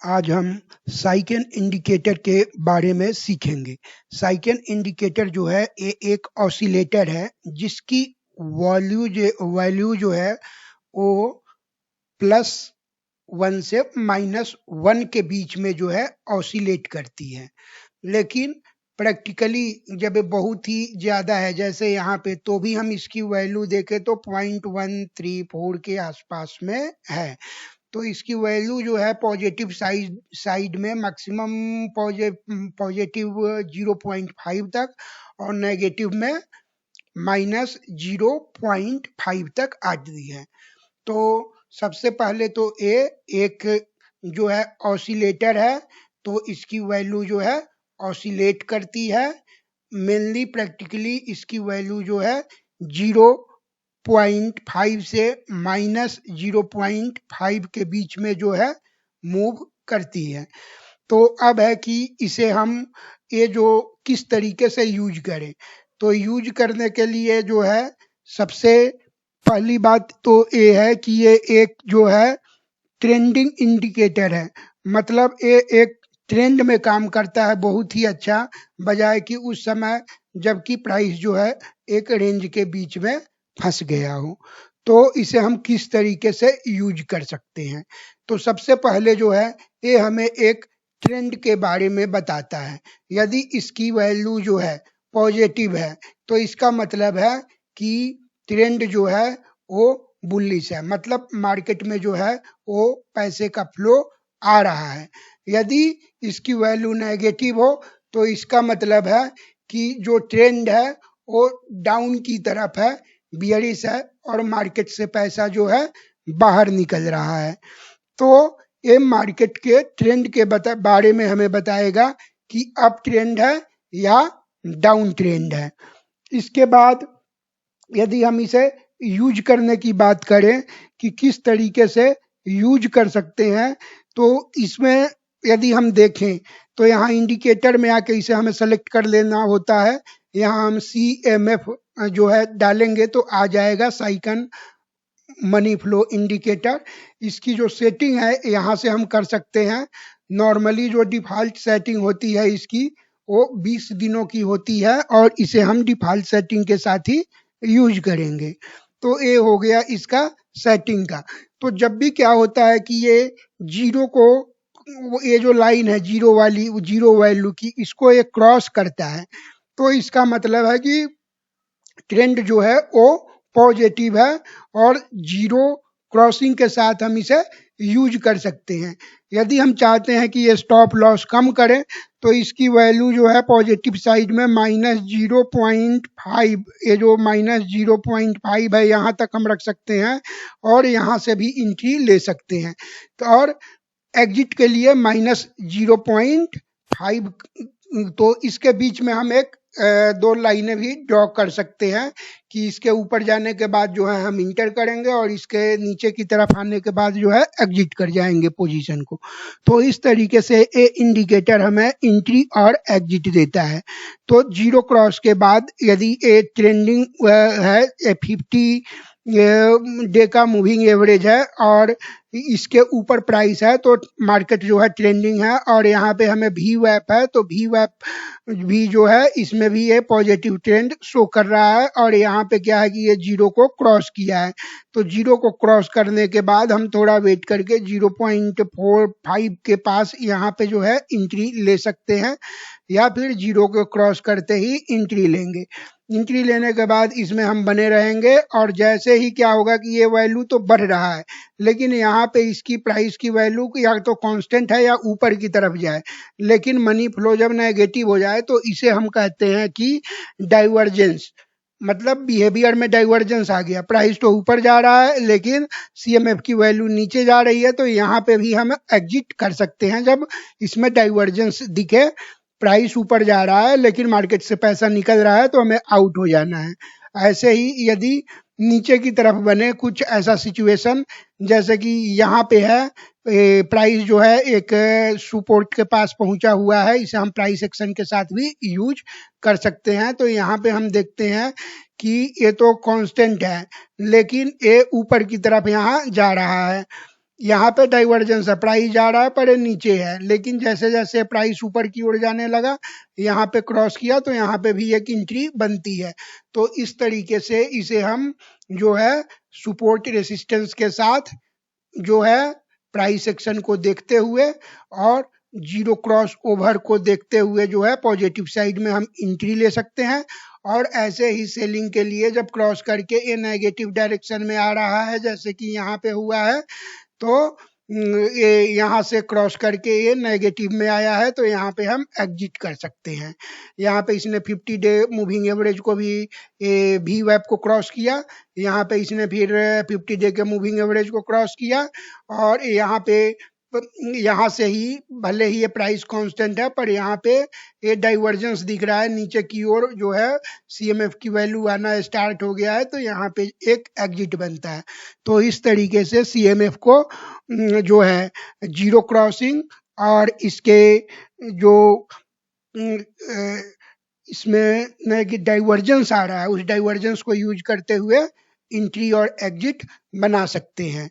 आज हम साइकेन इंडिकेटर के बारे में सीखेंगे। साइकेन इंडिकेटर जो है ये एक ऑसिलेटर है जिसकी वैल्यू जो है वो +1 से -1 के बीच में जो है ऑसिलेट करती है। लेकिन प्रैक्टिकली जब ये बहुत ही ज़्यादा है जैसे यहाँ पे तो भी हम इसकी वैल्यू देखें तो 0.134 के आसपास में है। तो इसकी वैल्यू जो है पॉजिटिव साइड में मैक्सिमम पॉजिटिव 0.5 तक और नेगेटिव में -0.5 तक आती है। तो सबसे पहले तो ये एक जो है ऑसिलेटर है, तो इसकी वैल्यू जो है ऑसिलेट करती है। मेनली प्रैक्टिकली इसकी वैल्यू जो है 0.5 से -0.5 के बीच में जो है मूव करती है। तो अब है कि इसे हम ये जो किस तरीके से यूज करें। तो यूज करने के लिए जो है सबसे पहली बात तो ये है कि ये एक जो है ट्रेंडिंग इंडिकेटर है, मतलब ये एक ट्रेंड में काम करता है बहुत ही अच्छा, बजाय कि उस समय जबकि प्राइस जो है एक रेंज के बीच में फंस गया हो। तो इसे हम किस तरीके से यूज कर सकते हैं। तो सबसे पहले जो है ये हमें एक ट्रेंड के बारे में बताता है। यदि इसकी वैल्यू जो है पॉजिटिव है तो इसका मतलब है कि ट्रेंड जो है वो बुलिश है, मतलब मार्केट में जो है वो पैसे का फ्लो आ रहा है। यदि इसकी वैल्यू नेगेटिव हो तो इसका मतलब है कि जो ट्रेंड है वो डाउन की तरफ है, बियरिश है और मार्केट से पैसा जो है बाहर निकल रहा है। तो ये मार्केट के ट्रेंड के बारे में हमें बताएगा कि अप ट्रेंड है या डाउन ट्रेंड है। इसके बाद यदि हम इसे यूज करने की बात करें कि किस तरीके से यूज कर सकते हैं, तो इसमें यदि हम देखें तो यहाँ इंडिकेटर में आके इसे हमें सेलेक्ट कर लेना होता है। यहाँ हम CMF जो है डालेंगे तो आ जाएगा साइकन मनी फ्लो इंडिकेटर। इसकी जो सेटिंग है यहाँ से हम कर सकते हैं। नॉर्मली जो डिफॉल्ट सेटिंग होती है इसकी वो 20 दिनों की होती है और इसे हम डिफॉल्ट सेटिंग के साथ ही यूज करेंगे। तो ये हो गया इसका सेटिंग का। तो जब भी क्या होता है कि ये जीरो को, ये जो लाइन है जीरो वाली, जीरो वैल्यू की, इसको ये क्रॉस करता है तो इसका मतलब है कि ट्रेंड जो है वो पॉजिटिव है और जीरो क्रॉसिंग के साथ हम इसे यूज कर सकते हैं। यदि हम चाहते हैं कि ये स्टॉप लॉस कम करें तो इसकी वैल्यू जो है पॉजिटिव साइड में -0.5, ये जो -0.5 है यहाँ तक हम रख सकते हैं और यहाँ से भी एंट्री ले सकते हैं। तो और एग्जिट के लिए -0.5, तो इसके बीच में हम एक दो लाइनें भी ड्रॉ कर सकते हैं कि इसके ऊपर जाने के बाद जो है हम इंटर करेंगे और इसके नीचे की तरफ आने के बाद जो है एग्जिट कर जाएंगे पोजीशन को। तो इस तरीके से ये इंडिकेटर हमें एंट्री और एग्जिट देता है। तो जीरो क्रॉस के बाद यदि ये ट्रेंडिंग है, 50 डे का मूविंग एवरेज है और इसके ऊपर प्राइस है तो मार्केट जो है ट्रेंडिंग है। और यहाँ पे हमें वी वैप है तो वी वैप भी जो है इसमें भी ये पॉजिटिव ट्रेंड शो कर रहा है और यहाँ पे क्या है कि ये जीरो को क्रॉस किया है। तो जीरो को क्रॉस करने के बाद हम थोड़ा वेट करके 0.45 के पास यहाँ पे जो है एंट्री ले सकते हैं या फिर जीरो को क्रॉस करते ही एंट्री लेंगे। एंट्री लेने के बाद इसमें हम बने रहेंगे और जैसे ही क्या होगा कि ये वैल्यू तो बढ़ रहा है लेकिन यहाँ पे इसकी प्राइस की वैल्यू या तो कांस्टेंट है या ऊपर की तरफ जाए, लेकिन मनी फ्लो जब नेगेटिव हो जाए तो इसे हम कहते हैं कि डाइवर्जेंस, मतलब बिहेवियर में डाइवर्जेंस आ गया। प्राइस तो ऊपर जा रहा है लेकिन CMF की वैल्यू नीचे जा रही है, तो यहाँ पे भी हम एग्जिट कर सकते हैं जब इसमें डाइवर्जेंस दिखे। प्राइस ऊपर जा रहा है लेकिन मार्केट से पैसा निकल रहा है तो हमें आउट हो जाना है। ऐसे ही यदि नीचे की तरफ बने कुछ ऐसा सिचुएशन जैसे कि यहाँ पे है, प्राइस जो है एक सपोर्ट के पास पहुंचा हुआ है, इसे हम प्राइस एक्शन के साथ भी यूज कर सकते हैं। तो यहाँ पे हम देखते हैं कि ये तो कांस्टेंट है लेकिन ये ऊपर की तरफ यहाँ जा रहा है। यहाँ पे डाइवर्जेंस है, प्राइस जा रहा है पर ये नीचे है, लेकिन जैसे जैसे प्राइस ऊपर की ओर जाने लगा, यहाँ पे क्रॉस किया तो यहाँ पे भी एक एंट्री बनती है। तो इस तरीके से इसे हम जो है सपोर्ट रेसिस्टेंस के साथ जो है प्राइस एक्शन को देखते हुए और जीरो क्रॉस ओवर को देखते हुए जो है पॉजिटिव साइड में हम एंट्री ले सकते हैं। और ऐसे ही सेलिंग के लिए जब क्रॉस करके ये नेगेटिव डायरेक्शन में आ रहा है, जैसे कि यहाँ पे हुआ है, तो ये यहाँ से क्रॉस करके ये नेगेटिव में आया है, तो यहाँ पे हम एग्जिट कर सकते हैं। यहाँ पे इसने 50 डे मूविंग एवरेज को भी वी वेब को क्रॉस किया, यहाँ पे इसने फिर 50 डे के मूविंग एवरेज को क्रॉस किया, और यहाँ पे यहाँ से ही भले ही ये प्राइस कांस्टेंट है, पर यहाँ पे ये डाइवर्जेंस दिख रहा है नीचे की ओर, जो है सीएमएफ की वैल्यू आना स्टार्ट हो गया है, तो यहाँ पे एक एग्जिट बनता है। तो इस तरीके से सीएमएफ को जो है जीरो क्रॉसिंग और इसके जो इसमें डाइवर्जेंस आ रहा है, उस डाइवर्जेंस को यूज करते हुए एंट्री और एग्जिट बना सकते हैं।